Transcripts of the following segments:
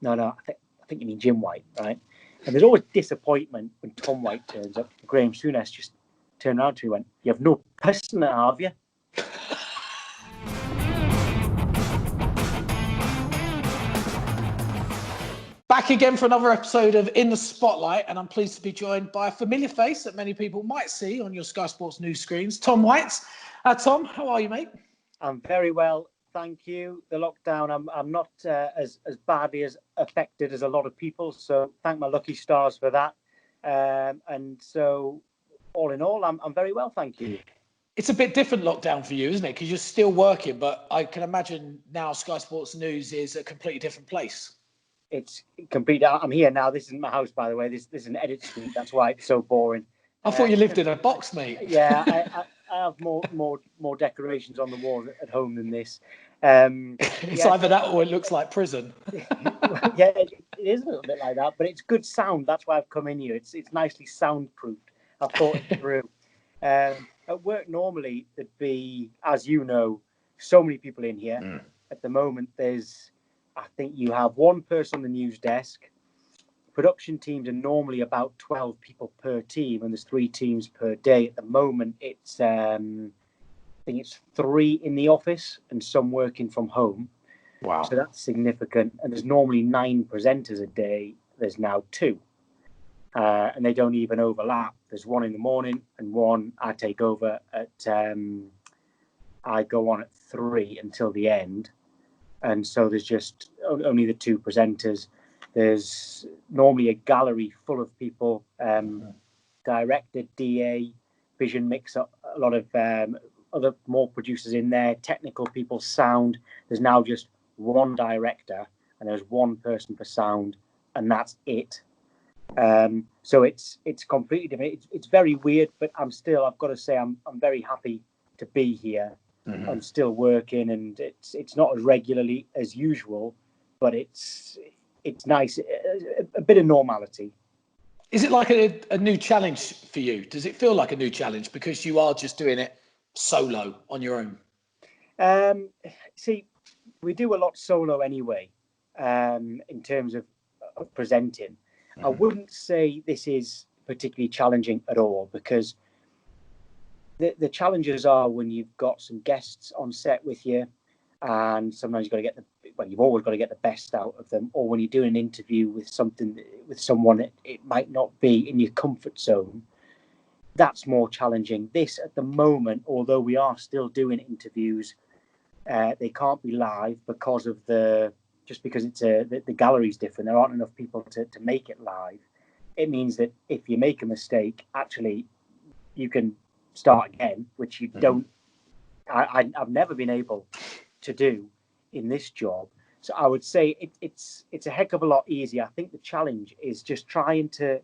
No, I think you mean Jim White, right? And there's always disappointment when Tom White turns up. Graeme Souness just turned around to me and went, "You have no personal, have you?" Back again for another episode of In the Spotlight, and I'm pleased to be joined by a familiar face that many people might see on your Sky Sports news screens, Tom White. Tom, how are you, mate? I'm very well, thank you. The lockdown, I'm not as badly as affected as a lot of people, so thank my lucky stars for that. And so, all in all, I'm very well, thank you. It's a bit different lockdown for you, isn't it? Because you're still working, but I can imagine now Sky Sports News is a completely different place. It's complete. I'm here now. This isn't my house, by the way. This is an edit suite. That's why it's so boring. I thought you lived in a box, mate. Yeah, I have more decorations on the wall at home than this. It's either that or it looks like prison. Yeah, it is a little bit like that, but it's good sound. That's why I've come in here. It's nicely soundproofed. I've thought it through. At work normally there'd be, as you know, so many people in here. At the moment, I think you have one person on the news desk. Production teams are normally about 12 people per team, and there's 3 teams per day. At the moment, it's I think it's 3 in the office and some working from home. Wow. So that's significant. And there's normally 9 presenters a day. There's now 2. And they don't even overlap. There's 1 in the morning and 1 I take over at, I go on at 3 until the end. And so there's just only the 2 presenters. There's normally a gallery full of people, director, DA, vision mix up, a lot of other more producers in there, technical people, sound. There's now just 1 director and there's 1 person for sound, and that's it. So it's completely different. It's very weird, but I've got to say I'm very happy to be here. Mm-hmm. I'm still working, and it's not as regularly as usual, but it's nice, a bit of normality. Is it like a new challenge for you? Does it feel like a new challenge because you are just doing it solo on your own? See, we do a lot solo anyway, in terms of presenting. Mm-hmm. I wouldn't say this is particularly challenging at all, because the challenges are when you've got some guests on set with you, and sometimes you've got to get you've always got to get the best out of them, or when you do an interview with someone, it might not be in your comfort zone. That's more challenging. This at the moment, although we are still doing interviews, they can't be live because of just because it's the gallery's different. There aren't enough people to make it live. It means that if you make a mistake, actually you can start again, which you don't. I've never been able to do in this job. So I would say it's a heck of a lot easier. I think the challenge is just trying to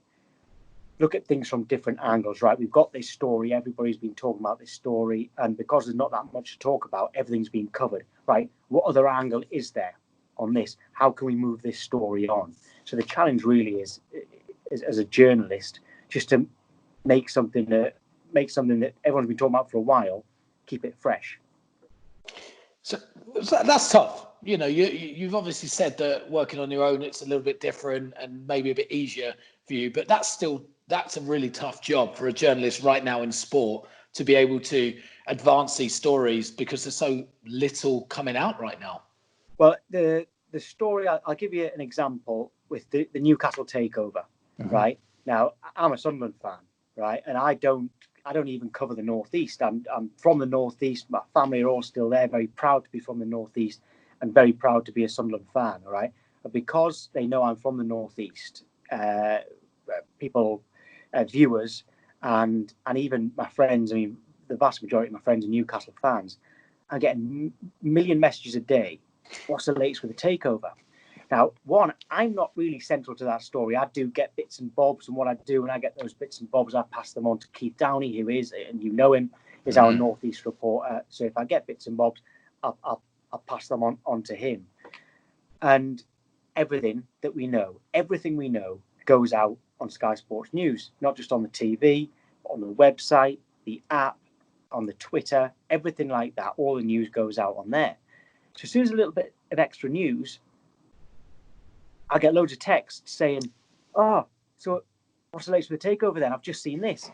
look at things from different angles, right? We've got this story, everybody's been talking about this story, and because there's not that much to talk about, everything's been covered, right? What other angle is there on this? How can we move this story on? So the challenge really is as a journalist, just to make something that everyone's been talking about for a while, keep it fresh. So that's tough. You know, you've obviously said that working on your own, it's a little bit different and maybe a bit easier for you, but that's a really tough job for a journalist right now in sport, to be able to advance these stories because there's so little coming out right now. Well, the story, I'll give you an example with the Newcastle takeover, right? Now, I'm a Sunderland fan, right? And I don't even cover the Northeast. I'm from the Northeast. My family are all still there. Very proud to be from the Northeast, and very proud to be a Sunderland fan. All right, but because they know I'm from the Northeast, people, viewers, and even my friends. I mean, the vast majority of my friends are Newcastle fans. I'm getting a million messages a day. What's the latest with the takeover? Now, one, I'm not really central to that story. I do get bits and bobs, and what I do when I get those bits and bobs, I pass them on to Keith Downey, who is, and you know him, is our Northeast reporter. So if I get bits and bobs, I'll pass them on to him. And everything we know goes out on Sky Sports News, not just on the TV, but on the website, the app, on the Twitter, everything like that. All the news goes out on there. So as soon as a little bit of extra news, I get loads of texts saying, "Oh, so what's the latest with the takeover then? I've just seen this."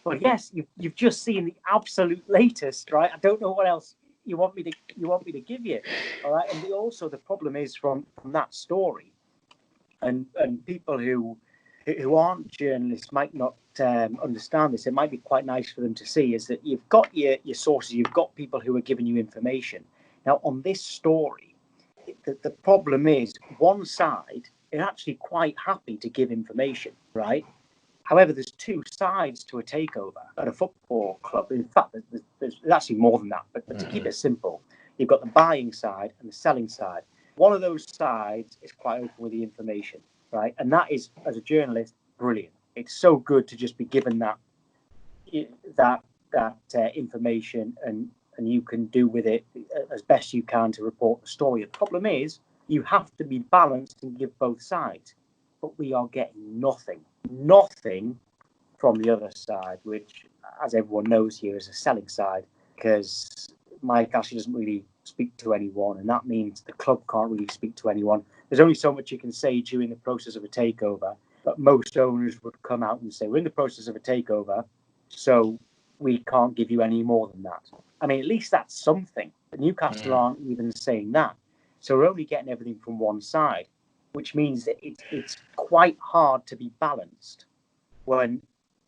Well, yes, you've just seen the absolute latest, right? I don't know what else you want me to give you, all right? And also the problem is from that story, and people who aren't journalists might not understand this. It might be quite nice for them to see is that you've got your sources, you've got people who are giving you information. Now, on this story, the problem is one side is actually quite happy to give information, right? However, there's two sides to a takeover at a football club. In fact, there's actually more than that. But to keep it simple, you've got the buying side and the selling side. One of those sides is quite open with the information, right? And that is, as a journalist, brilliant. It's so good to just be given that information, and you can do with it as best you can to report the story. The problem is you have to be balanced and give both sides. But we are getting nothing from the other side, which, as everyone knows here, is a selling side, because Mike Ashley doesn't really speak to anyone, and that means the club can't really speak to anyone. There's only so much you can say during the process of a takeover, but most owners would come out and say, we're in the process of a takeover, so we can't give you any more than that. I mean, at least that's something. But Newcastle aren't even saying that. So we're only getting everything from one side, which means that it's quite hard to be balanced when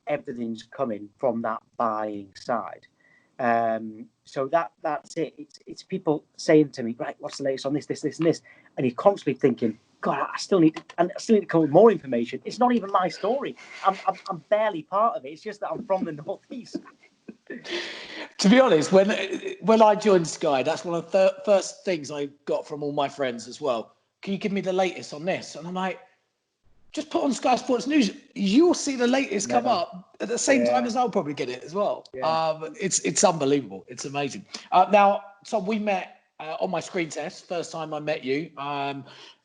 everything's coming from that buying side. So that's it. It's people saying to me, right, what's the latest on this, and this, and you're constantly thinking, God, I still need to come up with more information. It's not even my story. I'm barely part of it. It's just that I'm from the northeast. To be honest, when I joined Sky, that's one of the first things I got from all my friends as well. Can you give me the latest on this? And I'm like, just put on Sky Sports News. You'll see the latest come up at the same time as I'll probably get it as well. Yeah. It's unbelievable. It's amazing. Now, so we met on my screen test. First time I met you.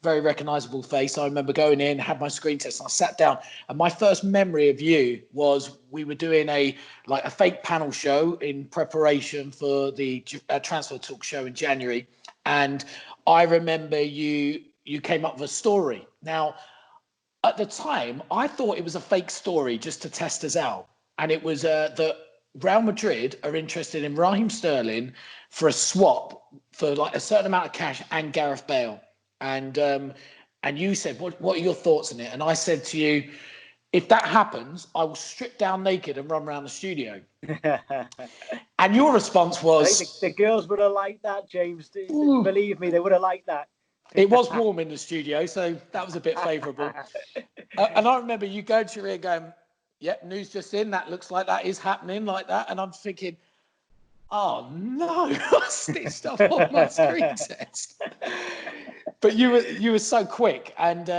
Very recognisable face. I remember going in, had my screen test, and I sat down. And my first memory of you was we were doing a fake panel show in preparation for the transfer talk show in January. And I remember you came up with a story. Now, at the time, I thought it was a fake story just to test us out. And it was that Real Madrid are interested in Raheem Sterling for a swap for like a certain amount of cash and Gareth Bale. And you said, what are your thoughts on it? And I said to you, if that happens, I will strip down naked and run around the studio. And your response was... I think the girls would have liked that, James. Believe me, they would have liked that. It was warm in the studio, so that was a bit favourable. And I remember you going to your ear going, yep, news just in, that looks like that is happening like that. And I'm thinking, oh no, I stitched up on my screen test. But you were so quick, and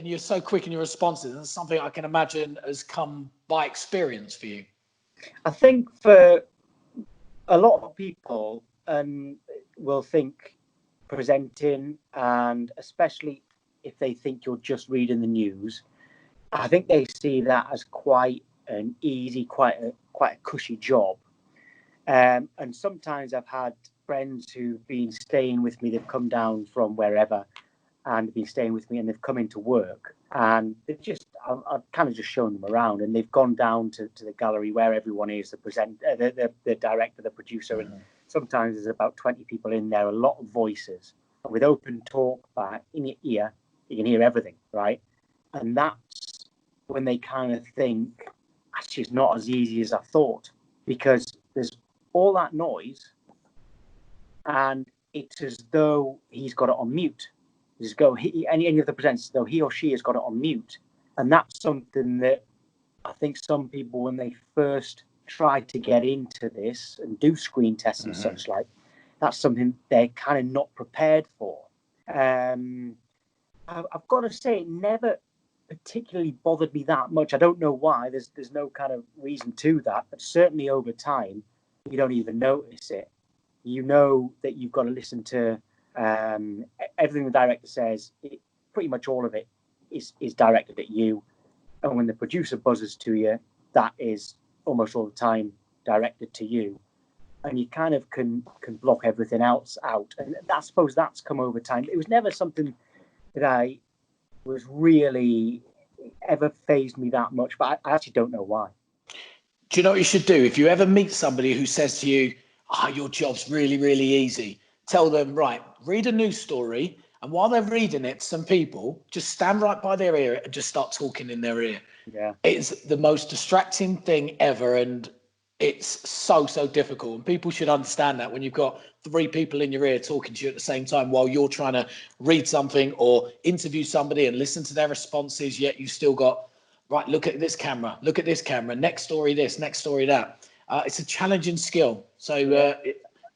you're so quick in your responses. And it's something I can imagine has come by experience for you. I think for a lot of people will think presenting, and especially if they think you're just reading the news, I think they see that as quite an easy, quite a cushy job. And sometimes I've had friends who've been staying with me. They've come down from wherever and been staying with me, and they've come into work, and I've kind of just shown them around, and they've gone down to the gallery where everyone is, the director, the producer, and sometimes there's about 20 people in there, a lot of voices. And with open talk back in your ear, you can hear everything, right? And that's when they kind of think, actually, it's not as easy as I thought, because there's all that noise, and it's as though he's got it on mute. Just go, any of the presenters, though he or she has got it on mute. And that's something that I think some people, when they first try to get into this and do screen tests and such like, that's something they're kind of not prepared for. I've got to say, it never particularly bothered me that much. I don't know why. There's no kind of reason to that. But certainly over time, you don't even notice it. You know that you've got to listen to everything the director says. Pretty much all of it is directed at you. And when the producer buzzes to you, that is almost all the time directed to you. And you kind of can block everything else out. And I suppose that's come over time. It was never something that I was really ever fazed me that much, but I actually don't know why. Do you know what you should do? If you ever meet somebody who says to you, your job's really, really easy, tell them, right, read a news story. And while they're reading it, some people just stand right by their ear and just start talking in their ear. Yeah. It's the most distracting thing ever. And it's so, so difficult. And people should understand that when you've got 3 people in your ear talking to you at the same time while you're trying to read something or interview somebody and listen to their responses, yet you still got, right, look at this camera, next story this, next story that. It's a challenging skill. So there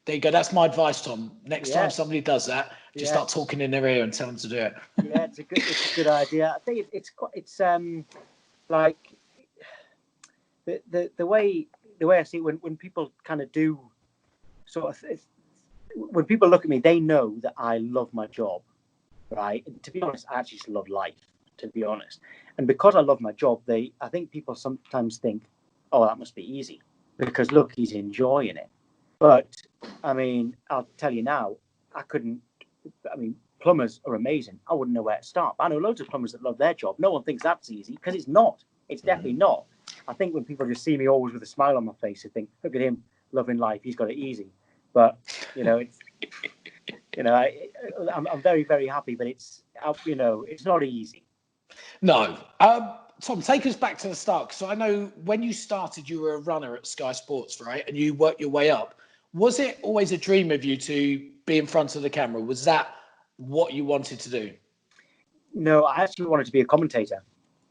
you go. That's my advice, Tom. Next time somebody does that, just start talking in their ear and tell them to do it. Yeah, it's a good idea. I think it's like the way I see it, when people kind of do sort of, when people look at me, they know that I love my job, right? And to be honest, I actually just love life, to be honest. And because I love my job, I think people sometimes think, oh, that must be easy because look, he's enjoying it. But I mean, I'll tell you now, plumbers are amazing. I wouldn't know where to start. I know loads of plumbers that love their job. No one thinks that's easy because it's not. It's definitely not. I think when people just see me always with a smile on my face, they think, look at him loving life. He's got it easy. But, it's, I'm very, very happy, but it's not easy. No. Tom, take us back to the start. So I know when you started, you were a runner at Sky Sports, right? And you worked your way up. Was it always a dream of you to be in front of the camera? Was that what you wanted to do? No, I actually wanted to be a commentator.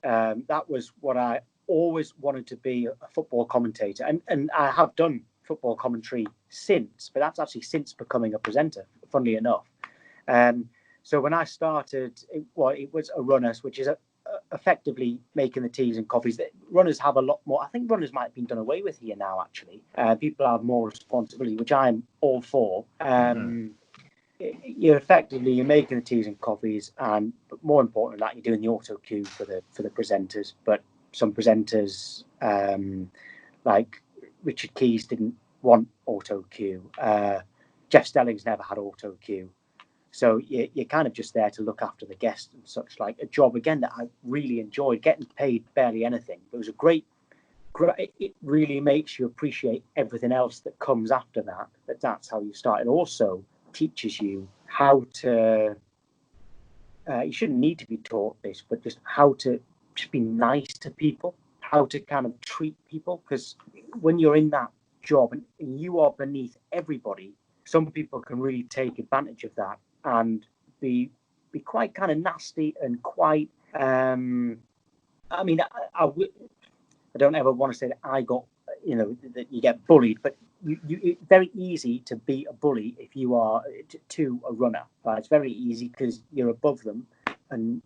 That was what I always wanted to be, a football commentator. And I have done football commentary since, but that's actually since becoming a presenter, funnily enough. So when I started, it was a runner, which is effectively making the teas and coffees. Runners have a lot more. I think runners might have been done away with here now, actually. People have more responsibility, which I'm all for. You're making the teas and coffees, and but more important than that, you're doing the auto cue for the presenters. But some presenters, like Richard Keys, didn't want auto cue. Jeff Stelling's never had auto cue. So you're kind of just there to look after the guests and such, like a job, again, that I really enjoyed, getting paid barely anything. It was a great, it really makes you appreciate everything else that comes after that. That's how you start. It also teaches you how to, you shouldn't need to be taught this, but just how to just be nice to people, how to kind of treat people. Because when you're in that job and you are beneath everybody, some people can really take advantage of that and be quite kind of nasty and quite. I don't ever want to say that I got, that you get bullied, but it's very easy to be a bully if you are to a runner. Right? It's very easy because you're above them and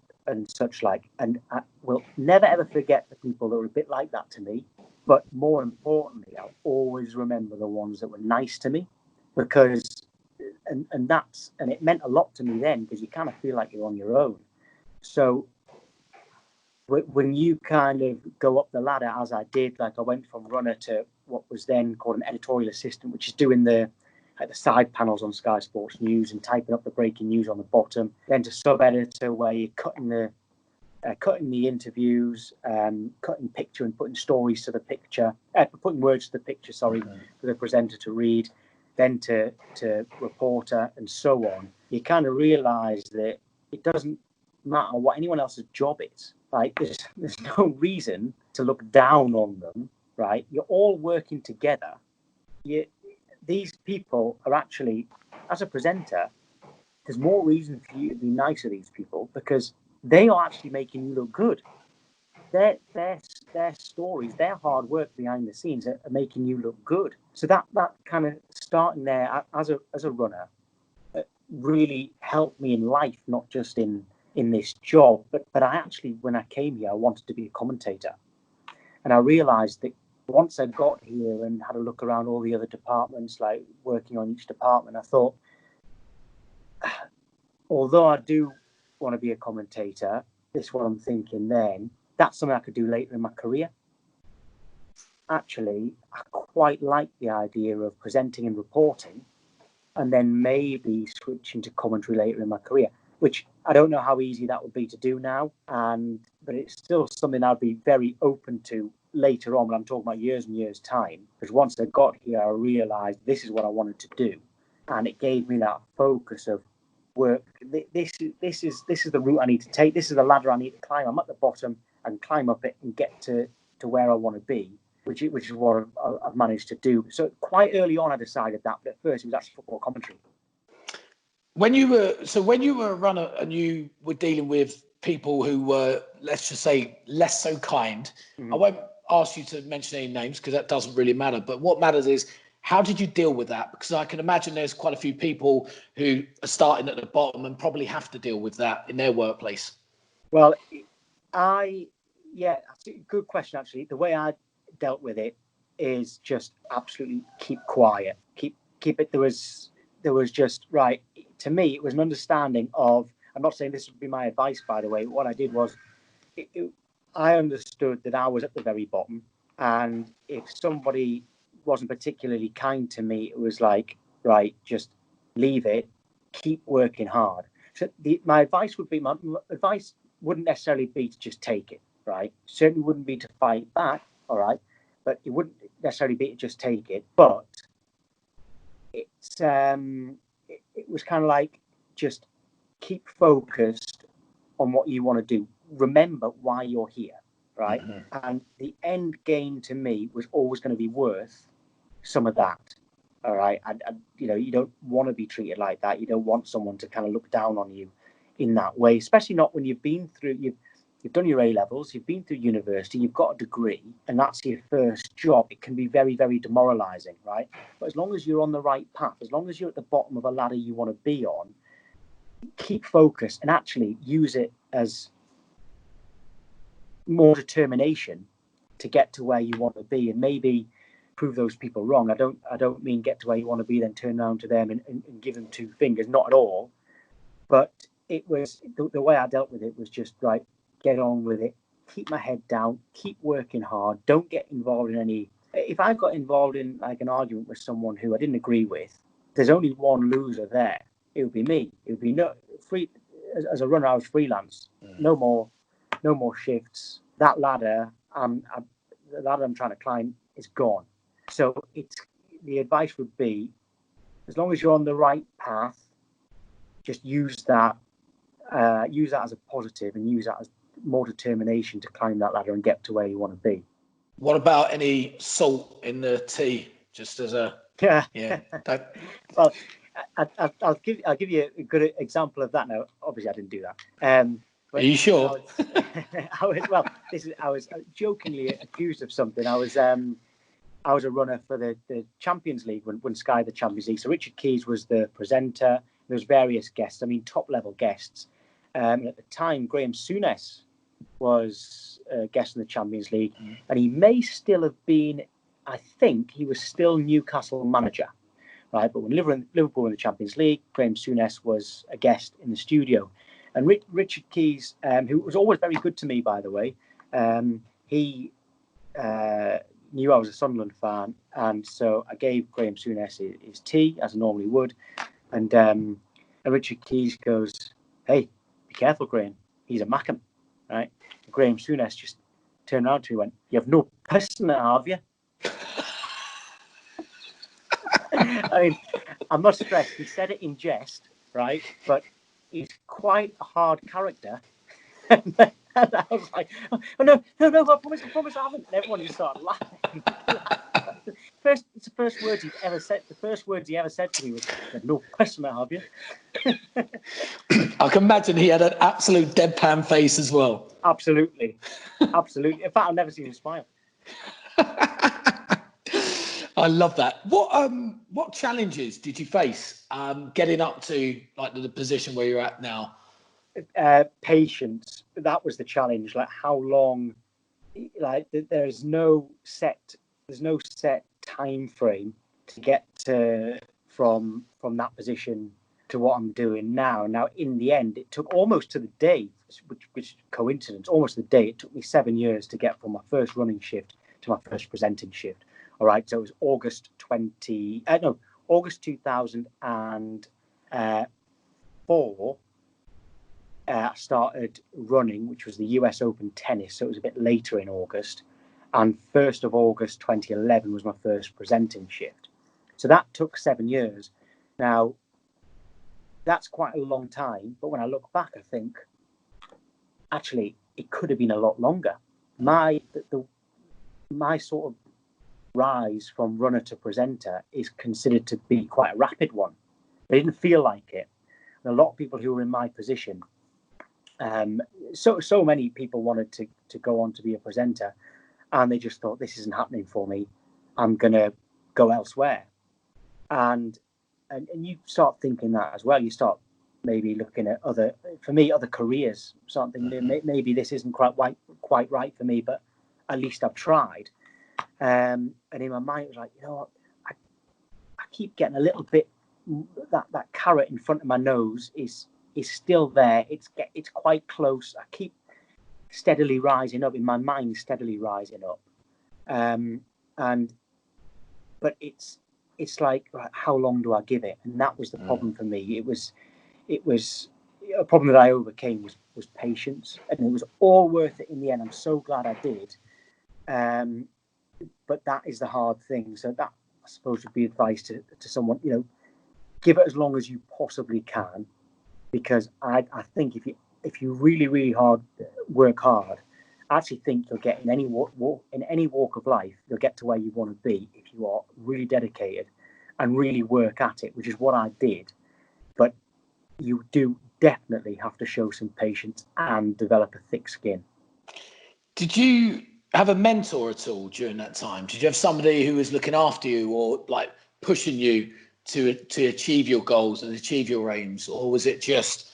such like. And I will never ever forget the people that were a bit like that to me. But more importantly, I'll always remember the ones that were nice to me, because and it meant a lot to me then, because you kind of feel like you're on your own. So when you kind of go up the ladder, as I did, like I went from runner to what was then called an editorial assistant, which is doing the side panels on Sky Sports News and typing up the breaking news on the bottom, then to sub-editor, where you're cutting the interviews, cutting picture and putting stories to the picture, putting words to the picture, for the presenter to read, then to reporter and so on. You kind of realise that it doesn't matter what anyone else's job is. Like there's no reason to look down on them, right? You're all working together. These people are actually, as a presenter, there's more reason for you to be nice to these people, because they are actually making you look good. Their stories, their hard work behind the scenes are making you look good. So that kind of starting there as a runner really helped me in life, not just in this job, but I actually, when I came here, I wanted to be a commentator. And I realized that once I got here and had a look around all the other departments, like working on each department, I thought, although I do want to be a commentator, this is what I'm thinking then, that's something I could do later in my career. Actually, I quite like the idea of presenting and reporting, and then maybe switching to commentary later in my career. which I don't know how easy that would be to do now, but it's still something I'd be very open to later on when I'm talking about years and years' time. Because once I got here, I realised this is what I wanted to do, and it gave me that focus of work. This is the route I need to take. This is the ladder I need to climb. I'm at the bottom and climb up it and get to where I want to be, which is what I've managed to do. So quite early on, I decided that, but at first it was actually football commentary. When you were a runner and you were dealing with people who were, let's just say, less so kind, I won't ask you to mention any names because that doesn't really matter. But what matters is, how did you deal with that? Because I can imagine there's quite a few people who are starting at the bottom and probably have to deal with that in their workplace. Well, that's a good question, actually. The way I dealt with it is just absolutely keep quiet. Keep it. There was just, right, to me, it was an understanding of, I'm not saying this would be my advice, by the way. What I did was, I understood that I was at the very bottom. And if somebody wasn't particularly kind to me, it was like, right, just leave it, keep working hard. So my advice wouldn't necessarily be to just take it, right? Certainly wouldn't be to fight back, all right? But it wouldn't necessarily be to just take it. But it was kind of like, just keep focused on what you want to do. Remember why you're here, right? And the end game to me was always going to be worth some of that. All right. And you don't want to be treated like that. You don't want someone to kind of look down on you in that way, especially not when you've done your A levels, you've been through university, you've got a degree, and that's your first job. It can be very, very demoralizing, right? But as long as you're on the right path, as long as you're at the bottom of a ladder you want to be on, keep focused and actually use it as more determination to get to where you want to be, and maybe prove those people wrong. I don't mean get to where you want to be, then turn around to them and give them two fingers. Not at all. But it was the way I dealt with it was just, right, get on with it, keep my head down, keep working hard, don't get involved in any. If I got involved in like an argument with someone who I didn't agree with, there's only one loser there. It would be me. It would be no free. As a runner, I was freelance. No more shifts. That ladder, the ladder I'm trying to climb is gone. So the advice would be, as long as you're on the right path, just use that as a positive and use that as more determination to climb that ladder and get to where you want to be. What about any salt in the tea? Just as a yeah. Well, I'll give you a good example of that. Now, obviously, I didn't do that. But are you sure? I was jokingly accused of something. I was a runner for the Champions League when Sky the Champions League. So Richard Keys was the presenter. There was various guests. I mean, top level guests. At the time, Graeme Souness was a guest in the Champions League, and he may still have been. I think he was still Newcastle manager, right? But when Liverpool were in the Champions League, Graeme Souness was a guest in the studio. And Richard Keys, who was always very good to me, by the way, he knew I was a Sunderland fan, and so I gave Graeme Souness his tea, as I normally would. And Richard Keys goes, "Hey, be careful, Graeme. He's a Mackem," right? And Graeme Souness just turned around to me and went, "You have no piss in there, have you?" I mean, I'm not stressed. He said it in jest, right? But he's quite a hard character. And I was like, "Oh no, I promise I haven't." And everyone just started laughing. It's the first words he ever said. The first words he ever said to me was, "No question, have you?" I can imagine he had an absolute deadpan face as well. Absolutely. In fact, I've never seen him smile. I love that. What challenges did you face getting up to like the position where you're at now? Patience. That was the challenge. Like, how long? Like, there's no set time frame to get from that position to what I'm doing now. Now, in the end, it took almost to the day, which coincidence, almost the day. It took me 7 years to get from my first running shift to my first presenting shift. All right, so it was August 2004 I started running, which was the US Open tennis, so it was a bit later in August. And 1st of August 2011 was my first presenting shift. So that took 7 years. Now, that's quite a long time, but when I look back, I think, actually, it could have been a lot longer. My sort of rise from runner to presenter is considered to be quite a rapid one. But it didn't feel like it. And a lot of people who were in my position, so many people wanted to go on to be a presenter, and they just thought, this isn't happening for me. I'm going to go elsewhere. And you start thinking that as well. You start maybe looking at other careers, something maybe this isn't quite right for me, but at least I've tried. And in my mind, it was like, you know what, I keep getting a little bit, that carrot in front of my nose is still there. It's quite close. I keep steadily rising up in my mind, steadily rising up. But it's like, how long do I give it? And that was the problem for me. It was a problem that I overcame was patience, and it was all worth it in the end. I'm so glad I did. But that is the hard thing. So that, I suppose, would be advice to someone, give it as long as you possibly can, because I think if you really, really work hard, I actually think you'll get in any walk of life, you'll get to where you want to be if you are really dedicated and really work at it, which is what I did. But you do definitely have to show some patience and develop a thick skin. Did you have a mentor at all during that time? Did you have somebody who was looking after you or like pushing you to achieve your goals and achieve your aims? Or was it just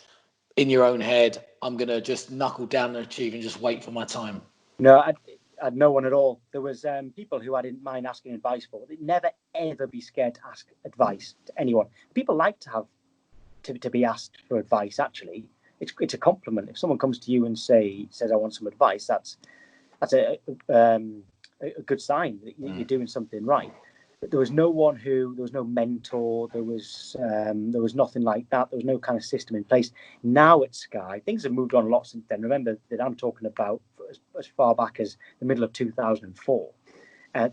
in your own head, I'm going to just knuckle down and achieve and just wait for my time? No, I had no one at all. There was people who I didn't mind asking advice for. They'd never, ever be scared to ask advice to anyone. People like to have to be asked for advice, actually. It's a compliment. If someone comes to you and says, I want some advice, that's a good sign that you're doing something right. But there was no mentor, there was nothing like that. There was no kind of system in place. Now at Sky, things have moved on a lot since then. Remember that I'm talking about as far back as the middle of 2004.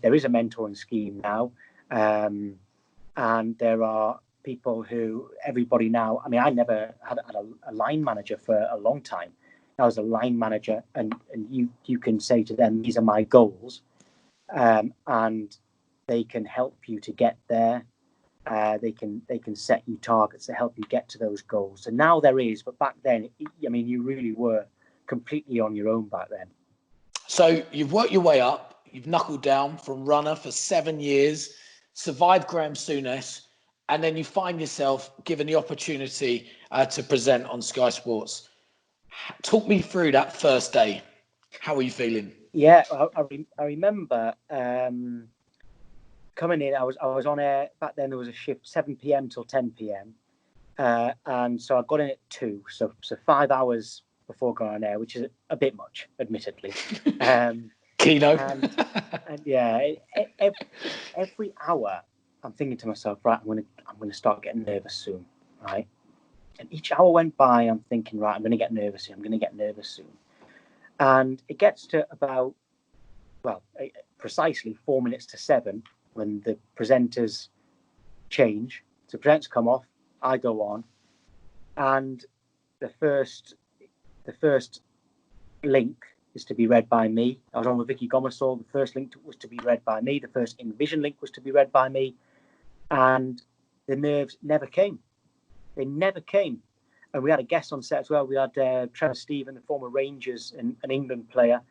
There is a mentoring scheme now, and there are people who everybody now. I mean, I never had a line manager for a long time. I was a line manager, and you can say to them, these are my goals, and they can help you to get there. They can set you targets to help you get to those goals. So now there is, but back then, I mean, you really were completely on your own back then. So you've worked your way up. You've knuckled down from runner for 7 years, survived Graeme Souness, and then you find yourself given the opportunity to present on Sky Sports. Talk me through that first day. How were you feeling? Yeah, I remember coming in. I was on air back then. There was a shift 7 p.m. till 10 p.m. And so I got in at 2, so 5 hours before going on air, which is a bit much, admittedly. Keno. And yeah, every hour I'm thinking to myself, right, I'm gonna start getting nervous soon, right? And each hour went by, I'm thinking, right, I'm gonna get nervous soon. And it gets to about, precisely 4 minutes to 7 when the presenters change. So presenters come off, I go on, and the first link is to be read by me. I was on with Vicky Gomersall. The first link was to be read by me. The first InVision link was to be read by me. And the nerves never came. They never came. And we had a guest on set as well. We had Trevor Stephen, the former Rangers and an England player.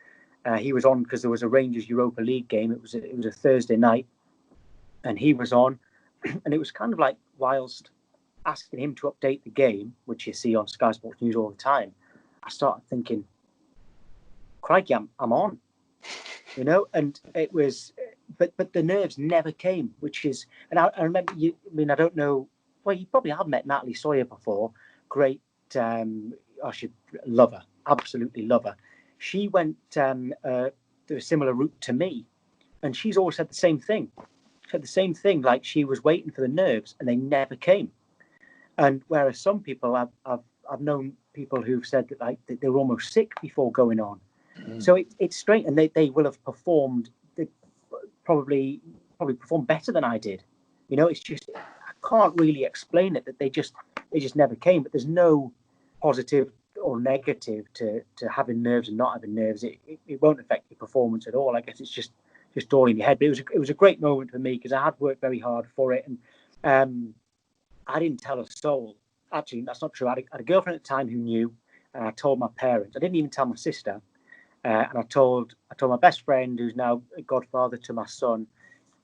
He was on because there was a Rangers Europa League game. It was a Thursday night. And he was on. And it was kind of like, whilst asking him to update the game, which you see on Sky Sports News all the time, I started thinking, crikey, I'm on, and it was, but the nerves never came, which is, and I remember you, I mean, I don't know, well, you probably have met Natalie Sawyer before, great, I should love her, absolutely love her. She went through a similar route to me, and she's always said the same thing. She said the same thing, like she was waiting for the nerves and they never came. And whereas some people I've I've known people who've said that like that they were almost sick before going on. So it's strange, and they will have performed. They probably performed better than I did. You know, it's just I can't really explain it, that they just never came. But there's no positive or negative to having nerves and not having nerves. It won't affect your performance at all. I guess it's just all in your head. But it was a great moment for me because I had worked very hard for it, and I didn't tell a soul. Actually, that's not true. I had a girlfriend at the time who knew, and I told my parents. I didn't even tell my sister, and I told my best friend, who's now a godfather to my son,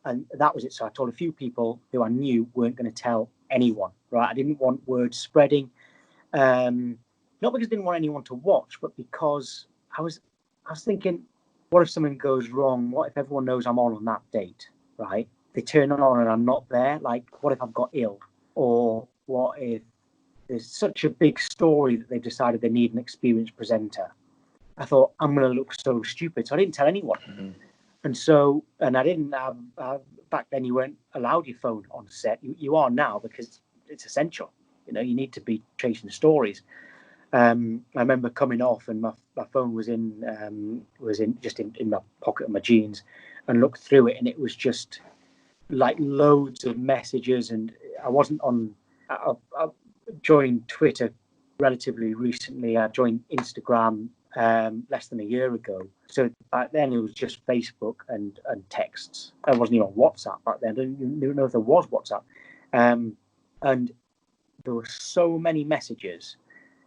and that was it. So I told a few people who I knew weren't going to tell anyone. Right? I didn't want word spreading, not because I didn't want anyone to watch, but because I was thinking, what if something goes wrong? What if everyone knows I'm on that date? Right? They turn on and I'm not there. Like, what if I've got ill? Or what if there's such a big story that they've decided they need an experienced presenter? I thought, I'm going to look so stupid. So I didn't tell anyone. And I didn't have, back then you weren't allowed your phone on set. You are now, because it's essential. You know, you need to be chasing stories. I remember coming off and my phone was in my pocket of my jeans, and looked through it, and it was just like loads of messages. And I wasn't on. I joined Twitter relatively recently. I joined Instagram less than a year ago. So back then it was just Facebook and texts. I wasn't even on WhatsApp back then. I didn't even know if there was WhatsApp. And there were so many messages,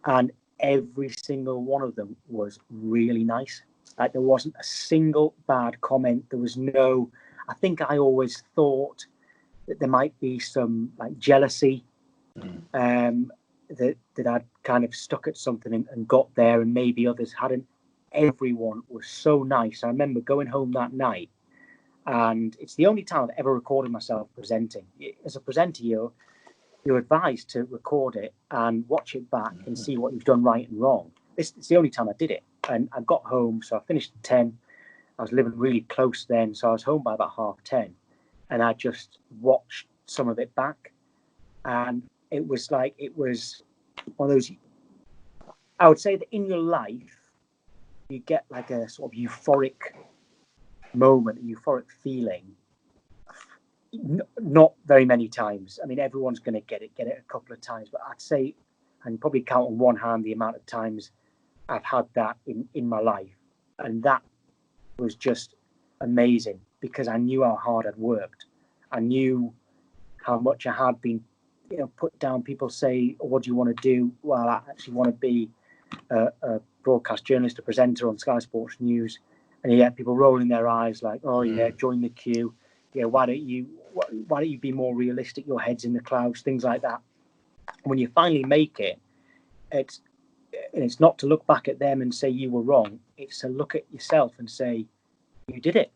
and every single one of them was really nice. Like, there wasn't a single bad comment. There was no. I think I always thought that there might be some like jealousy, that I'd kind of stuck at something and got there, and maybe others hadn't. Everyone was so nice. I remember going home that night, and it's the only time I've ever recorded myself presenting. As a presenter, you're advised to record it and watch it back and see what you've done right and wrong. It's the only time I did it. And I got home, so I finished at 10. I was living really close then, so I was home by about 10:30. And I just watched some of it back. And it was one of those, I would say that in your life, you get like a sort of euphoric moment, a euphoric feeling. Not very many times. I mean, everyone's going to get it a couple of times, but I'd say, and probably count on one hand the amount of times I've had that in my life. And that was just amazing, because I knew how hard I'd worked. I knew how much I had been, put down. People say, oh, what do you want to do? Well, I actually want to be a broadcast journalist, a presenter on Sky Sports News. And you get people rolling their eyes like, oh yeah, join the queue. Yeah, why don't you be more realistic? Your head's in the clouds, things like that. When you finally make it, it's not to look back at them and say you were wrong. It's to look at yourself and say, you did it.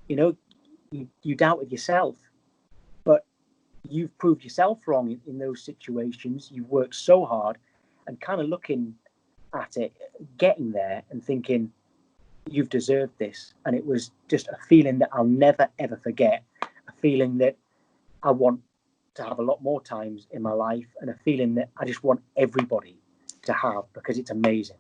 You doubted yourself, but you've proved yourself wrong in those situations. You've worked so hard, and kind of looking at it, getting there and thinking, you've deserved this. And it was just a feeling that I'll never, ever forget. A feeling that I want to have a lot more times in my life, and a feeling that I just want everybody to have, because it's amazing.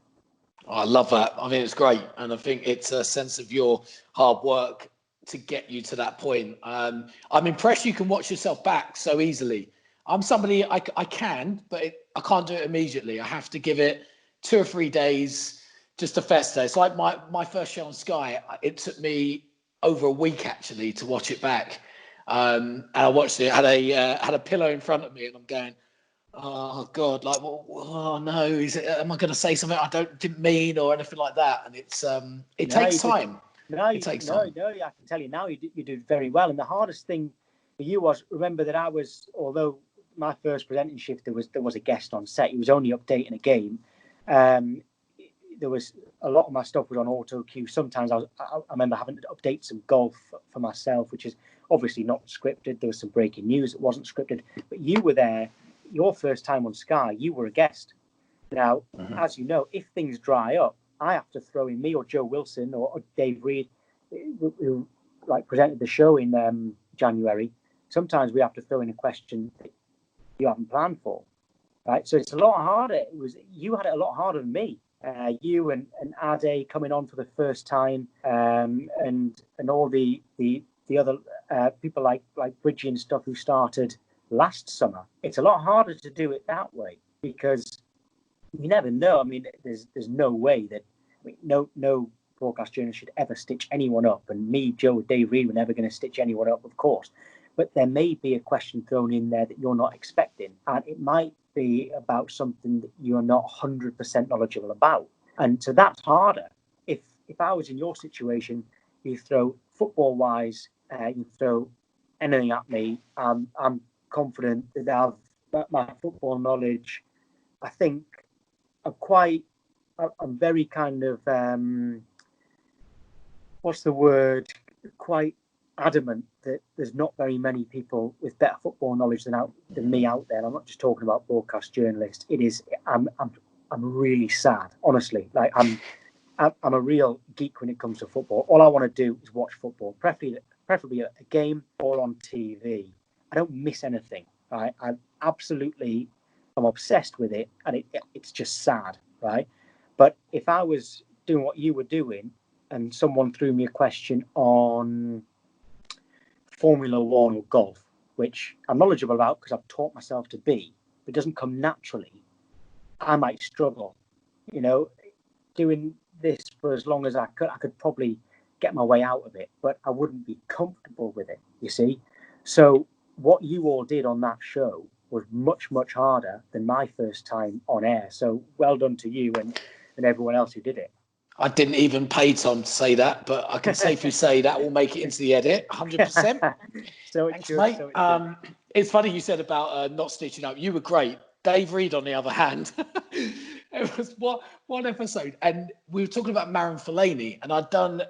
I love that. I mean, it's great. And I think it's a sense of your hard work to get you to that point. I'm impressed you can watch yourself back so easily. I'm somebody, I can, but I can't do it immediately. I have to give it 2 or 3 days just to fester. It's like my first show on Sky. It took me over a week actually to watch it back. And I watched it. I had a pillow in front of me, and I'm going, oh God, like, well, oh no, am I going to say something I didn't mean or anything like that? And it takes time. I can tell you now, you did very well. And the hardest thing for you was, remember that although my first presenting shift, there was a guest on set. He was only updating a game. There was a lot of my stuff was on auto cue. Sometimes I remember having to update some golf for myself, which is obviously not scripted. There was some breaking news that wasn't scripted, but you were there. Your first time on Sky, you were a guest. Now, as you know, if things dry up, I have to throw in me or Joe Wilson or Dave Reed, who like presented the show in January. Sometimes we have to throw in a question that you haven't planned for. right? So it's a lot harder. You had it a lot harder than me. You and Ade coming on for the first time, and all the other people like Bridgie and stuff who started last summer. It's a lot harder to do it that way because you never know. I mean, there's no way that no broadcast journalist should ever stitch anyone up, and me, Joe, Dave Reed, we're never going to stitch anyone up, of course. But there may be a question thrown in there that you're not expecting, and it might be about something that you're not 100% knowledgeable about, and so that's harder. If I was in your situation, you throw football wise, you throw anything at me, I'm confident that I've my football knowledge. I think I'm very kind of what's the word? Quite adamant that there's not very many people with better football knowledge than me out there. And I'm not just talking about broadcast journalists. It is. I'm really sad, honestly. Like I'm a real geek when it comes to football. All I want to do is watch football, preferably a game or on TV. I don't miss anything. Right? I'm obsessed with it, and it's just sad, right? But if I was doing what you were doing, and someone threw me a question on Formula One or golf, which I'm knowledgeable about because I've taught myself to be, but it doesn't come naturally, I might struggle. You know, doing this for as long as I could probably get my way out of it, but I wouldn't be comfortable with it, you see. So what you all did on that show was much, much harder than my first time on air. So well done to you and everyone else who did it. I didn't even pay Tom to say that, but I can safely say that will make it into the edit, 100%. So thanks, mate. It's funny you said about not stitching up. You were great. Dave Reed, on the other hand, it was one episode, and we were talking about Marouane Fellaini, and I'd done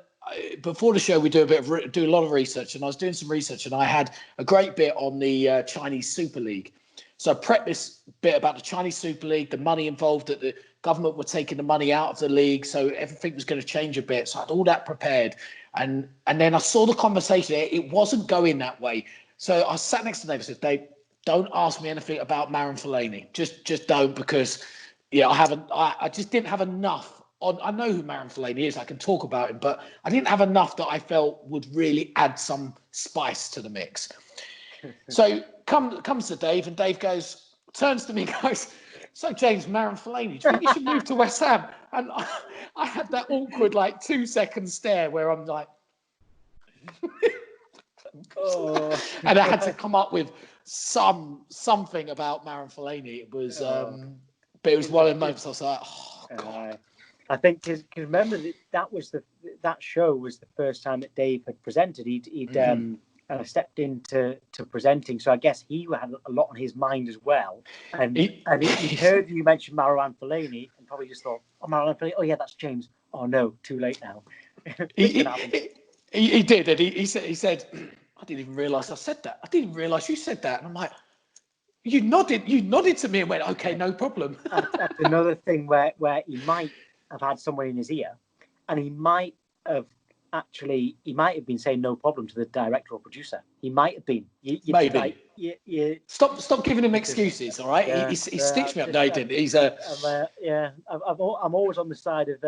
before the show. We do a lot of research, and I was doing some research, and I had a great bit on the Chinese Super League. So I prepped this bit about the Chinese Super League, the money involved, that the government were taking the money out of the league, so everything was going to change a bit. So I had all that prepared, and then I saw the conversation. It wasn't going that way. So I sat next to Dave and said, Dave, don't ask me anything about Marouane Fellaini. Just don't, because I just didn't have enough on. I know who Marouane Fellaini is. I can talk about him, but I didn't have enough that I felt would really add some spice to the mix. So comes to Dave, and Dave turns to me and goes, so James, Marouane Fellaini, do you think you should move to West Ham? And I had that awkward 2-second stare where I'm like, oh. And I had to come up with something about Marouane Fellaini. It was, but it was one of the moments I was like, oh God. I think because remember that show was the first time that Dave had presented. He'd stepped into presenting, so I guess he had a lot on his mind as well. And he heard you mention Marouane Fellaini and probably just thought, "Oh, Marouane Fellaini. Oh yeah, that's James. Oh no, too late now." He did, and he said, "I didn't even realise I said that. I didn't even realise you said that." And I'm like, "You nodded to me and went, okay, no problem." That's another thing where he might have had someone in his ear, and he might have been saying no problem to the director or producer. He might have been. Maybe. Stop giving him excuses, all right? Yeah, he stitched me up. No, he didn't. He's a. I'm always on the side of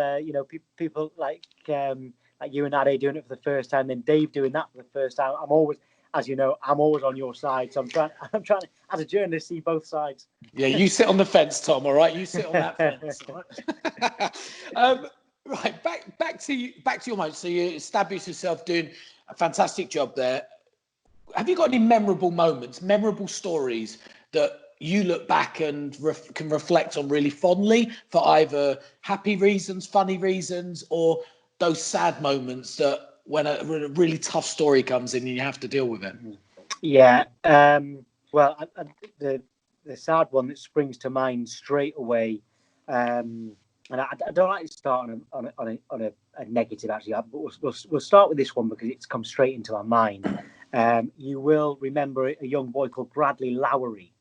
people like you and Ade doing it for the first time, then Dave doing that for the first time. I'm always, as you know, on your side. So I'm trying to, as a journalist, see both sides. Yeah, you sit on the fence, Tom. All right, you sit on that fence. Right? Right, back to your moment. So you established yourself doing a fantastic job there. Have you got any memorable moments, memorable stories that you look back and can reflect on really fondly for either happy reasons, funny reasons, or those sad moments that when a really tough story comes in and you have to deal with it? Yeah. Well, the sad one that springs to mind straight away. And I don't like to start on a negative, actually, but we'll start with this one because it's come straight into my mind. You will remember a young boy called Bradley Lowery,